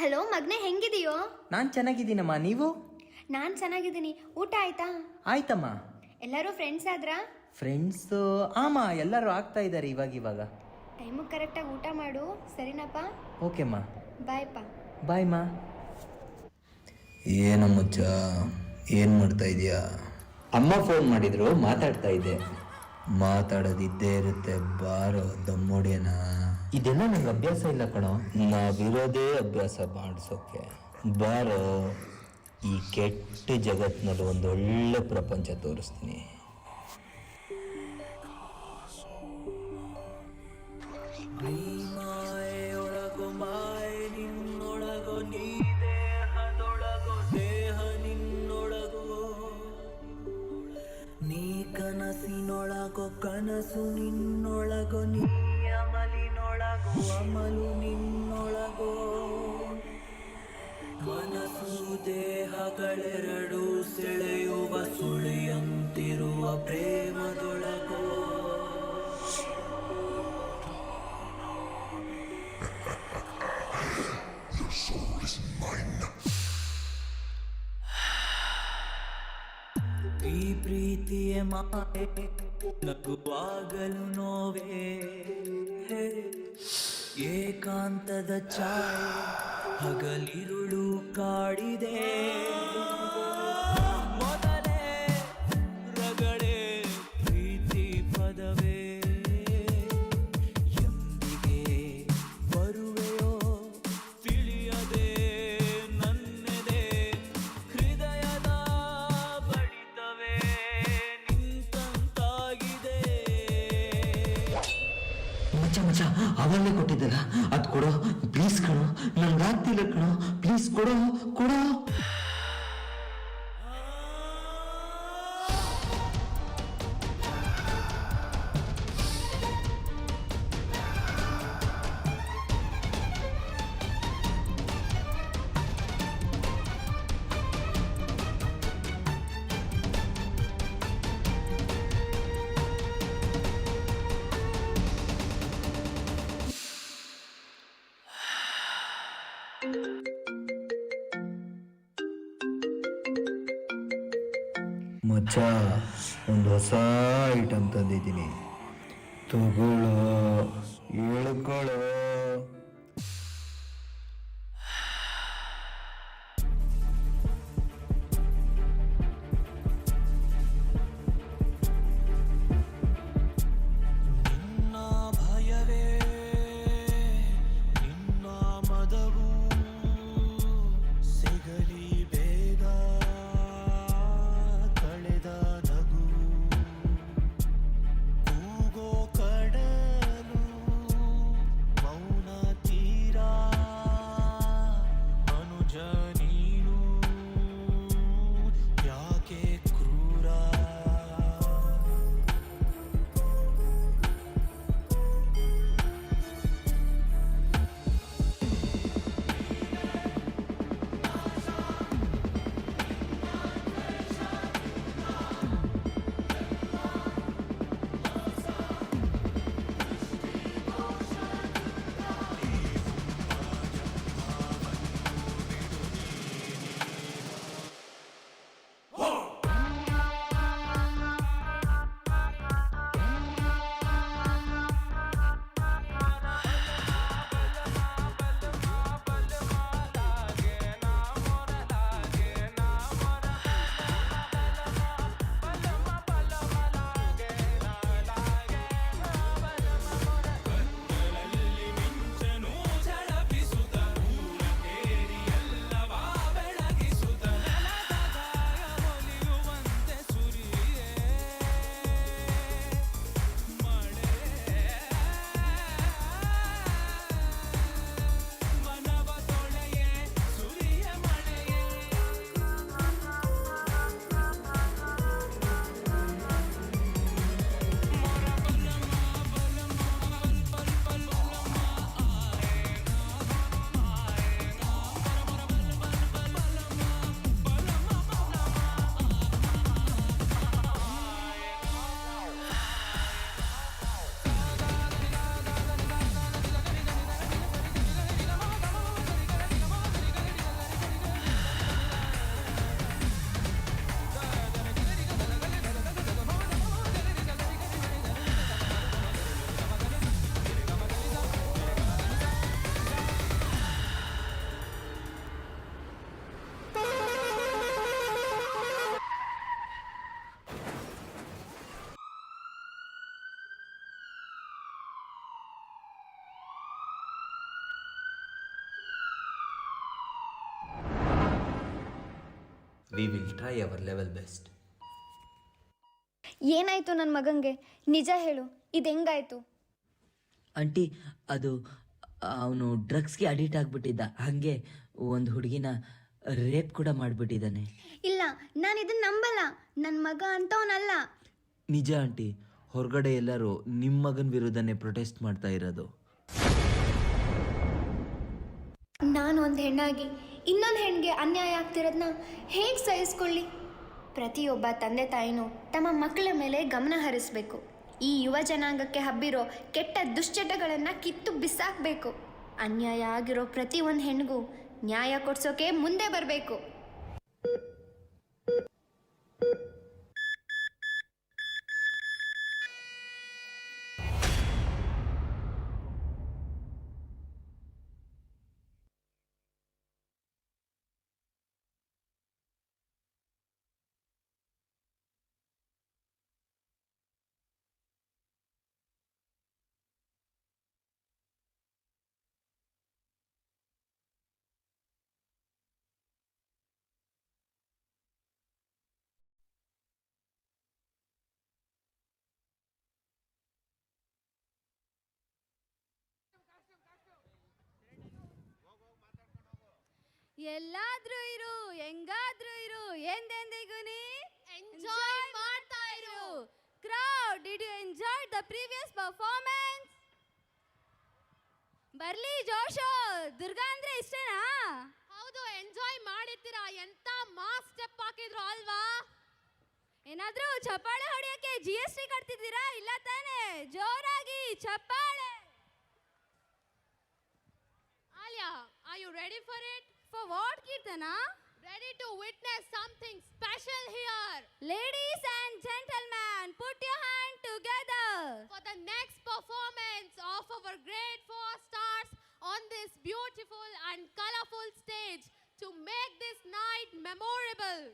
Hello ಮಗ್ನೆ, ಹೆಂಗಿದೆಯೋ? ನಾನು ಚೆನ್ನಾಗಿದ್ದೀನಮ್ಮ, ನೀವು? ನಾನು ಚೆನ್ನಾಗಿದ್ದೀನಿ. ಊಟ ಆಯ್ತಾ? ಆಯ್ತಮ್ಮ. ಎಲ್ಲರೂ ಫ್ರೆಂಡ್ಸ್ ಆದ್ರಾ? ಫ್ರೆಂಡ್ಸು ಆಮ ಎಲ್ಲರೂ ಆಗ್ತಾ ಇದ್ದಾರೆ ಇವಾಗ. ಟೈಮಿಗೆ ಕರೆಕ್ಟಾಗಿ ಊಟ ಮಾಡು, ಸರಿನಪ್ಪ? ಓಕೆಮ್ಮ. ಬಾಯ್ಪ. ಬಾಯ್ಮ. ಏನಮ್ಮಚ್ಚ, ಏನು ಮಾಡ್ತಾ ಇದೀಯಾ? ಅಮ್ಮ ಫೋನ್ ಮಾಡಿದ್ರು, ಮಾತಾಡ್ತಾ ಇದ್ದೆ. ಮಾತಾಡೋದಿದ್ದೇ ಇರುತ್ತೆ, ಬಾರೋ ದಮ್ಮೊಡಿಯನ. ಇದೆಲ್ಲ ನಂಗೆ ಅಭ್ಯಾಸ ಇಲ್ಲ ಕಣೋ. ನಾವಿರೋದೇ ಅಭ್ಯಾಸ ಮಾಡಿಸೋಕೆ. ಬಾರೋ, ಈ ಕೆಟ್ಟ ಜಗತ್ತಿನಲ್ಲಿ ಒಂದೊಳ್ಳೆ ಪ್ರಪಂಚ ತೋರಿಸ್ತೀನಿ. ಒಳಗೋ ಮಾಯ ನಿನ್ನೊಳಗೋ, ನೀ ದೇಹದೊಳಗೋ ದೇಹ ನಿನ್ನೊಳಗೋ, ನೀ ಕನಸಿನೊಳಗೋ ಕನಸು ನಿನ್ನೊಳಗೋ, ನೀ ಅಮಲಿನೊಳಗೋ ಅಮಲು ನಿನ್ನೊಳಗೋ. ಮನಸ್ಸು ದೇಹಗಳೆರಡು ಸೆಳೆಯುವ ಸುಳಿಯಂತಿರುವ ಪ್ರೇಮದೊಳಗೋ. ಈ ಪ್ರೀತಿಯ ಮಾಯೆ ನಗುವಾಗಲು ನೋವೇ, ಏಕಾಂತದ ಛಾಯೆ ಹಗಲಿರುಳು ಕಾಡಿದೆ. ಮೊದಲೇ ರಗಳೆ ಪ್ರೀತಿ ಪದವೇ, ಎಂದಿಗೆ ಬರುವೆಯೋ ತಿಳಿಯದೆ ನನ್ನೆದೆ, ಹೃದಯದ ಬಡಿತವೇ ನಿಂತಾಗಿದೆ. ಮಚ್ಚ ಅವಲ್ಲೇ ಕೊಟ್ಟಿದ್ದಲ್ಲ, ಅದು ಕೊಡೋ ಪ್ಲೀಸ್ ಕಣೋ, ನಂಗಾಗ್ತಿಲ್ಲ ಕಣೋ, ಪ್ಲೀಸ್ ಕೊಡೋ. ಮಚ್ಚ, ಒಂದು ಹೊಸ ಐಟಮ್ ತಂದಿದ್ದೀನಿ, ತಗೊಳ್ಳೋ, ಹೇಳ್ಕೊಳ್ಳೋ. ನಿನ್ನ ಭಯವೇ ನಿನ್ನ ಮದವು ಸಿಗಲಿ ಬೇಗ, ಕಳೆದ ನಗು ಕೂಗೋ ಕಡಲು ಮೌನ we will try our level best. ಏನಾಯ್ತು ನನ್ನ ಮಗಂಗೆ? ನಿಜ ಹೇಳು, ಇದು ಹೆಂಗಾಯ್ತು? ಆಂಟಿ, ಅದು ಅವನು ಡ್ರಗ್ಸ್ಗೆ ಅಡಿಕ್ಟ್ ಆಗಿಬಿಟ್ಟಿದ್ದ. ಹಾಗೆ ಒಂದು ಹುಡುಗಿನ ರೇಪ್ ಕೂಡ ಮಾಡಿಬಿಟ್ಟಿದ್ದಾನೆ. ಇಲ್ಲ, ನಾನು ಇದನ್ನ ನಂಬಲ್ಲ. ನನ್ನ ಮಗ ಅಂತವನಲ್ಲ. ನಿಜ ಆಂಟಿ, ಹೊರಗಡೆ ಎಲ್ಲರೂ ನಿಮ್ಮ ಮಗನ ವಿರುದ್ಧನೇ ಪ್ರೊಟೆಸ್ಟ್ ಮಾಡ್ತಾ ಇರೋದು. ನಾನು ಒಂದು ಹೆಣ್ಣಾಗಿ ಇನ್ನೊಂದು ಹೆಣ್ಣಿಗೆ ಅನ್ಯಾಯ ಆಗ್ತಿರೋದನ್ನ ಹೇಗೆ ಸಹಿಸ್ಕೊಳ್ಳಿ? ಪ್ರತಿಯೊಬ್ಬ ತಂದೆ ತಾಯಿನೂ ತಮ್ಮ ಮಕ್ಕಳ ಮೇಲೆ ಗಮನ ಹರಿಸಬೇಕು. ಈ ಯುವ ಜನಾಂಗಕ್ಕೆ ಹಬ್ಬಿರೋ ಕೆಟ್ಟ ದುಶ್ಚಟಗಳನ್ನು ಕಿತ್ತು ಬಿಸಾಕಬೇಕು. ಅನ್ಯಾಯ ಆಗಿರೋ ಪ್ರತಿ ಒಂದು ಹೆಣ್ಣಿಗೂ ನ್ಯಾಯ ಕೊಡ್ಸೋಕೆ ಮುಂದೆ ಬರಬೇಕು. ಎಲ್ಲಾದ್ರೂ ಇರು, ಹೆಂಗಾದ್ರೂ ಇರು, ಎಂದೆಂದಿಗೂ ನೀ ಎಂಜಾಯ್ ಮಾಡ್ತಾ ಇರು. Crowd, did you enjoy the previous performance? ಬರ್ಲಿ ಜೋಶು. ದುರ್ಗಾ ಅಂದ್ರೆ ಇಷ್ಟೇನಾ? ಹೌದು, ಎಂಜಾಯ್ ಮಾಡಿದ್ದೀರಾ. ಎಂತ ಮಾಸ್ ಸ್ಟೆಪ್ ಹಾಕಿದ್ರು ಅಲ್ವಾ? ಏನಾದ್ರೂ ಚಪ್ಪಾಳೆ ಹೊಡೆಯಕ್ಕೆ GST ಕಟ್ತಿದ್ದೀರಾ? ಇಲ್ಲ ತಾನೆ? ಜೋರಾಗಿ ಚಪ್ಪಾಳೆ. Alia, are you ready for it? For what, Kirtana? Ready to witness something special here. Ladies and gentlemen, put your hand together for the next performance of our great 4 stars on this beautiful and colorful stage to make this night memorable.